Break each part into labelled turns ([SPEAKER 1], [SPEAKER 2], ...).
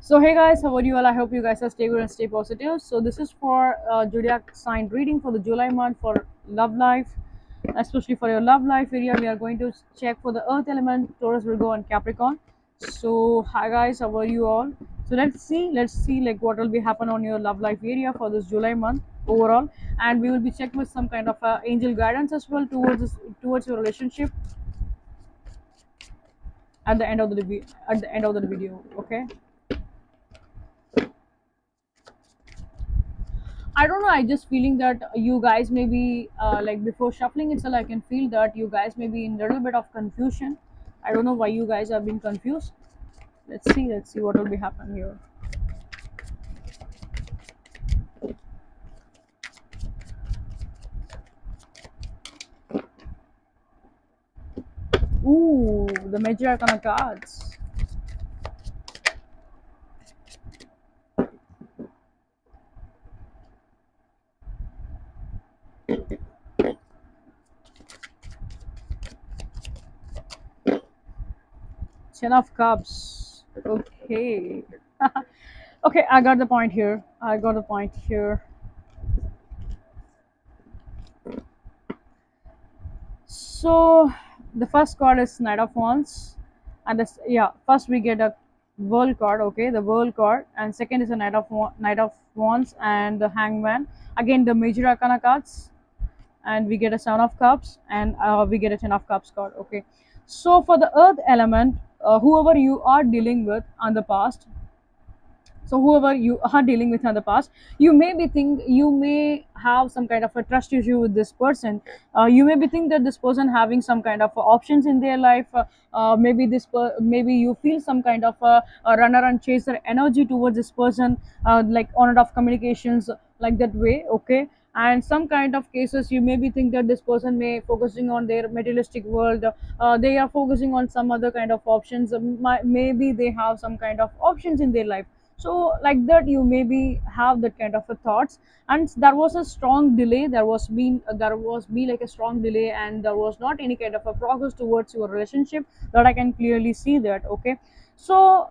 [SPEAKER 1] So hey guys, how are you all? I hope you guys are stay good and stay positive. So this is for zodiac sign reading for the July month for love life, especially for your love life area. We are going to check for the Earth element, Taurus, Virgo, and Capricorn. So hi guys, how are you all? So let's see like what will be happen on your love life area for this July month overall, and we will be checked with some kind of angel guidance as well towards your relationship at the end of the video. Okay. I don't know. I just feeling that you guys maybe like before shuffling itself, I can feel that you guys may be in a little bit of confusion. I don't know why you guys have been confused. Let's see what will be happening here. Ooh, the major arcana cards. Ten of Cups. Okay. Okay, I got the point here. I got the point here. So the first card is Knight of Wands, and this, yeah, first we get a World card, okay, the World card, and second is a Knight of Wands and the Hangman. Again, the major arcana cards, and we get a Seven of Cups, and we get a Ten of Cups card, okay. So for the Earth element, whoever you are dealing with on the past, so whoever you are dealing with in the past, you may have some kind of a trust issue with this person. You may be think that this person having some kind of options in their life. Maybe you feel some kind of a runner and chaser energy towards this person, like on and off communications, like that way, okay. And some kind of cases you maybe think that this person may focusing on their materialistic world. They are focusing on some other kind of options. Maybe they have some kind of options in their life, so like that you maybe have that kind of a thoughts. And there was a strong delay, there was be like a strong delay, and there was not any kind of a progress towards your relationship, that I can clearly see that, okay. So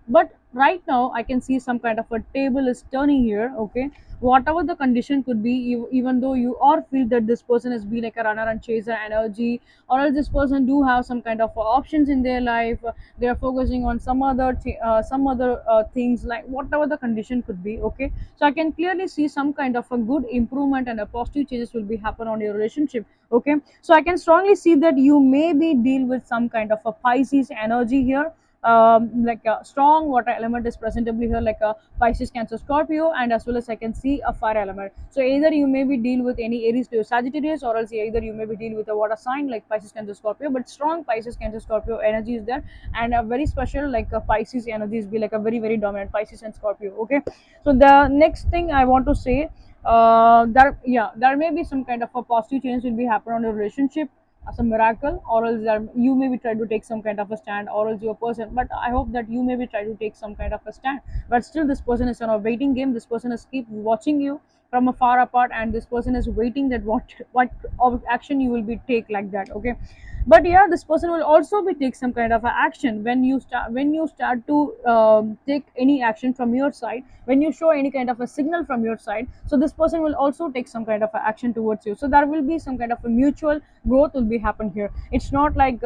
[SPEAKER 1] but right now I can see some kind of a table is turning here, okay. Whatever the condition could be, even though you or feel that this person has been like a runner and chaser energy, or else this person do have some kind of options in their life. They are focusing on some other things, like whatever the condition could be, okay. So I can clearly see some kind of a good improvement and a positive changes will be happen on your relationship, okay. So I can strongly see that you may be deal with some kind of a Pisces energy here. Like a strong water element is presentably here, like a Pisces, Cancer, Scorpio, and as well as I can see a fire element. So either you may be deal with any Aries to Sagittarius, or else either you may be deal with a water sign like Pisces, Cancer, Scorpio. But strong Pisces, Cancer, Scorpio energy is there, and a very special like a Pisces energies be like a very dominant Pisces and Scorpio, okay. So the next thing I want to say, there may be some kind of a positive change will be happen on your relationship as a miracle, or else you maybe try to take some kind of a stand, or else your person, but I hope that you maybe try to take some kind of a stand. But still this person is on a waiting game, this person is keep watching you from a far apart, and this person is waiting that what of action you will be take, like that, okay. But yeah, this person will also be take some kind of a action when you start to take any action from your side, when you show any kind of a signal from your side. So this person will also take some kind of a action towards you, so there will be some kind of a mutual growth will be happen here. It's not like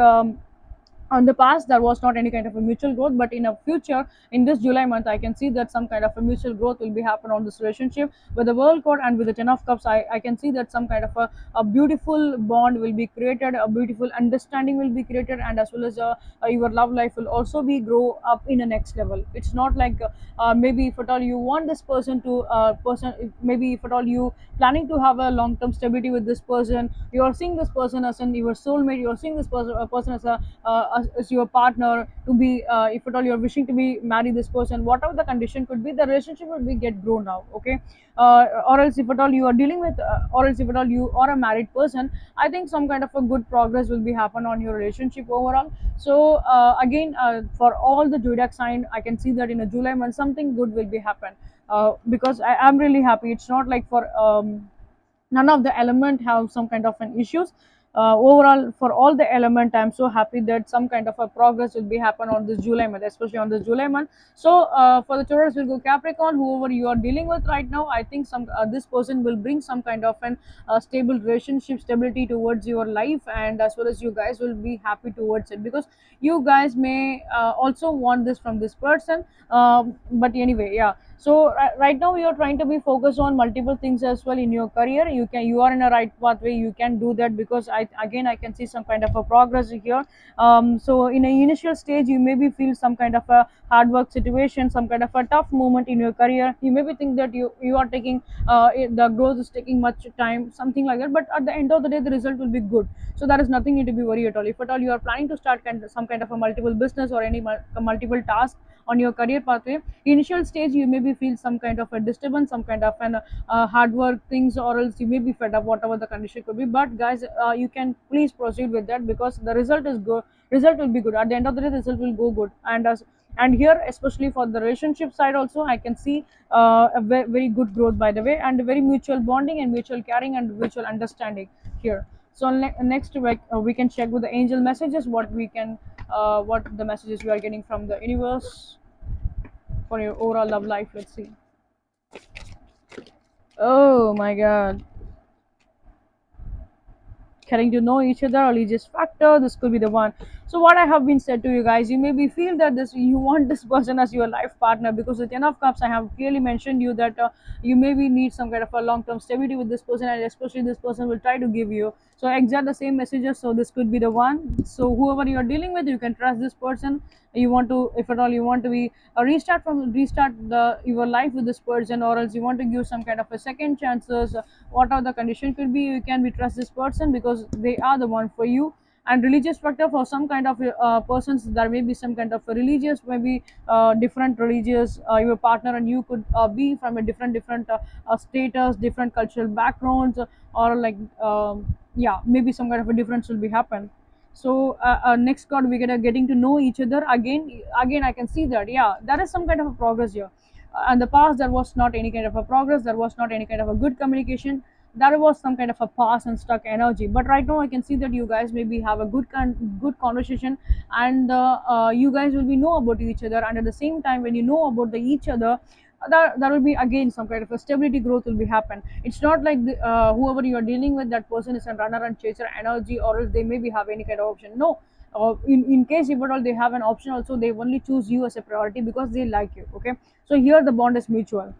[SPEAKER 1] on the past there was not any kind of a mutual growth, but in a future, in this July month, I can see that some kind of a mutual growth will be happen on this relationship with the World card and with the Ten of Cups. I can see that some kind of a beautiful bond will be created, a beautiful understanding will be created, and as well as your love life will also be grow up in the next level. It's not like maybe if at all you want this person to maybe if at all you planning to have a long term stability with this person, you are seeing this person as an your soulmate, you are seeing this person as your partner to be, if at all you're wishing to be marry this person, whatever the condition could be, the relationship will be get grown now, okay. Or else if at all you are dealing with or else if at all you are a married person, I think some kind of a good progress will be happen on your relationship overall. So again, for all the zodiac sign, I can see that in a July month something good will be happen, because I am really happy. It's not like for none of the element have some kind of an issues. overall for all the element, I'm so happy that some kind of a progress will be happen on this July month, especially on this July month. So for the Taurus will go Capricorn, whoever you are dealing with right now, I think some this person will bring some kind of an stable relationship, stability towards your life, and as well as you guys will be happy towards it, because you guys may also want this from this person. But anyway, yeah. So right now you are trying to be focused on multiple things as well in your career. You are in a right pathway, you can do that, because I can see some kind of a progress here. So in an initial stage you maybe feel some kind of a hard work situation, some kind of a tough moment in your career. You maybe think that you are taking the growth is taking much time, something like that, but at the end of the day the result will be good. So there is nothing need to be worried at all. If at all you are planning to start some kind of a multiple business or any multiple task on your career pathway, initial stage you maybe feel some kind of a disturbance, some kind of an hard work things, or else you may be fed up, whatever the condition could be. But guys, you can please proceed with that, because the result is good. Result will be good at the end of the day, the result will go good. And here, especially for the relationship side also, I can see very good growth, by the way, and very mutual bonding and mutual caring and mutual understanding here. So next we can check with the angel messages, what the messages we are getting from the universe for your overall love life. Let's see. Oh my god. Getting to know each other, religious factor, this could be the one. So what I have been said to you guys, you maybe feel that this you want this person as your life partner, because the 10 of cups I have clearly mentioned you that you maybe need some kind of a long-term stability with this person, and especially this person will try to give you so exact the same messages. So this could be the one. So whoever you are dealing with, you can trust this person. You want to, if at all you want to be restart the your life with this person, or else you want to give some kind of a second chances, whatever the condition could be, you can be trust this person because they are the one for you. And religious factor, for some kind of persons, there may be some kind of a religious, maybe different religious, your partner and you could be from a different status, different cultural backgrounds, or like yeah, maybe some kind of a difference will be happen. So next card we get a getting to know each other again. I can see that, yeah, there is some kind of a progress here. In the past there was not any kind of a progress, there was not any kind of a good communication, there was some kind of a pause and stuck energy. But right now I can see that you guys maybe have a good conversation, and you guys will be know about each other, and at the same time when you know about the each other, there will be again some kind of a stability growth will be happen. It's not like whoever you are dealing with, that person is a runner and chaser energy, or else they maybe have any kind of option. No, in case if at all they have an option also, they only choose you as a priority because they like you. Okay, so here the bond is mutual.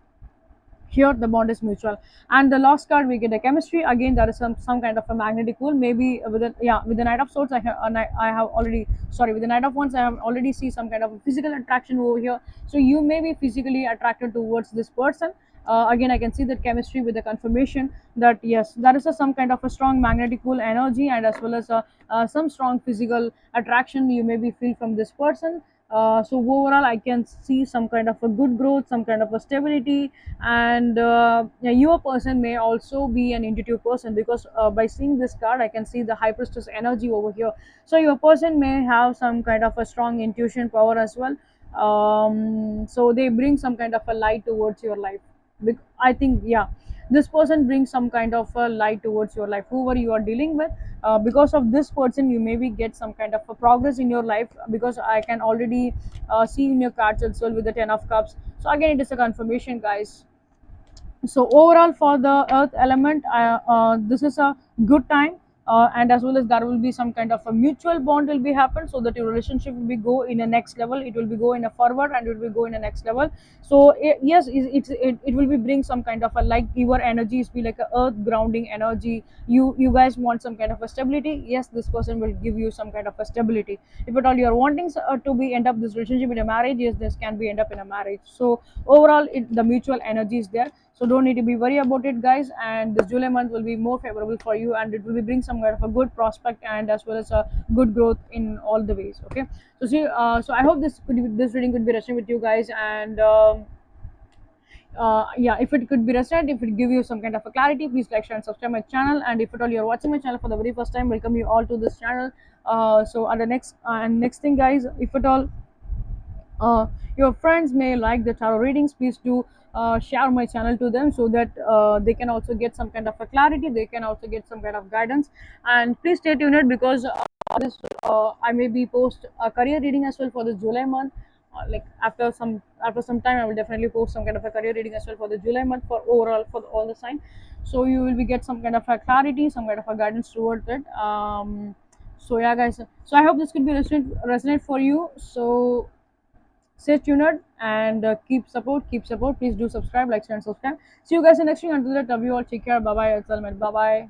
[SPEAKER 1] Here the bond is mutual. And the last card we get a chemistry. Again there is some kind of a magnetic pull, maybe with the, yeah, with the knight of swords I have already, sorry, with the knight of wands I have already see some kind of a physical attraction over here. So you may be physically attracted towards this person. Again I can see that chemistry with the confirmation that yes, there is some kind of a strong magnetic pull energy, and as well as some strong physical attraction you maybe feel from this person. So overall I can see some kind of a good growth, some kind of a stability. And yeah, your person may also be an intuitive person, because by seeing this card I can see the high priestess energy over here. So your person may have some kind of a strong intuition power as well. So they bring some kind of a light towards your life. I think, yeah, this person brings some kind of a light towards your life, whoever you are dealing with. Because of this person you maybe get some kind of a progress in your life, because I can already see in your cards as well with the 10 of cups. So again it is a confirmation, guys. So overall for the earth element, this is a good time. And as well as there will be some kind of a mutual bond will be happen, so that your relationship will be go in a next level, it will be go in a forward, and it will be go in a next level. So yes, it will be bring some kind of a, like your energies be like a earth grounding energy. You guys want some kind of a stability, yes, this person will give you some kind of a stability. If at all you are wanting to be end up this relationship in a marriage, yes, this can be end up in a marriage. So overall the mutual energy is there, so don't need to be worried about it, guys. And this July month will be more favorable for you, and it will be bring some kind of a good prospect, and as well as a good growth in all the ways. Okay, so see, so I hope this reading could be resonant with you guys. And yeah, if it could be resonant, if it give you some kind of a clarity, please like, share and subscribe my channel. And if at all you're watching my channel for the very first time, welcome you all to this channel. So at the next and next thing, guys, if at all your friends may like the tarot readings, please do share my channel to them, so that they can also get some kind of a clarity, they can also get some kind of guidance. And please stay tuned, because this I may be post a career reading as well for the July month. Like after some time, I will definitely post some kind of a career reading as well for the July month, for overall for all the sign. So you will be get some kind of a clarity, some kind of a guidance towards it. So yeah, guys, so I hope this could be resonate for you. So stay tuned, and keep support. Please do subscribe, like, share, and subscribe. See you guys in next week. Until that, love you all. Take care. Bye bye. Bye bye.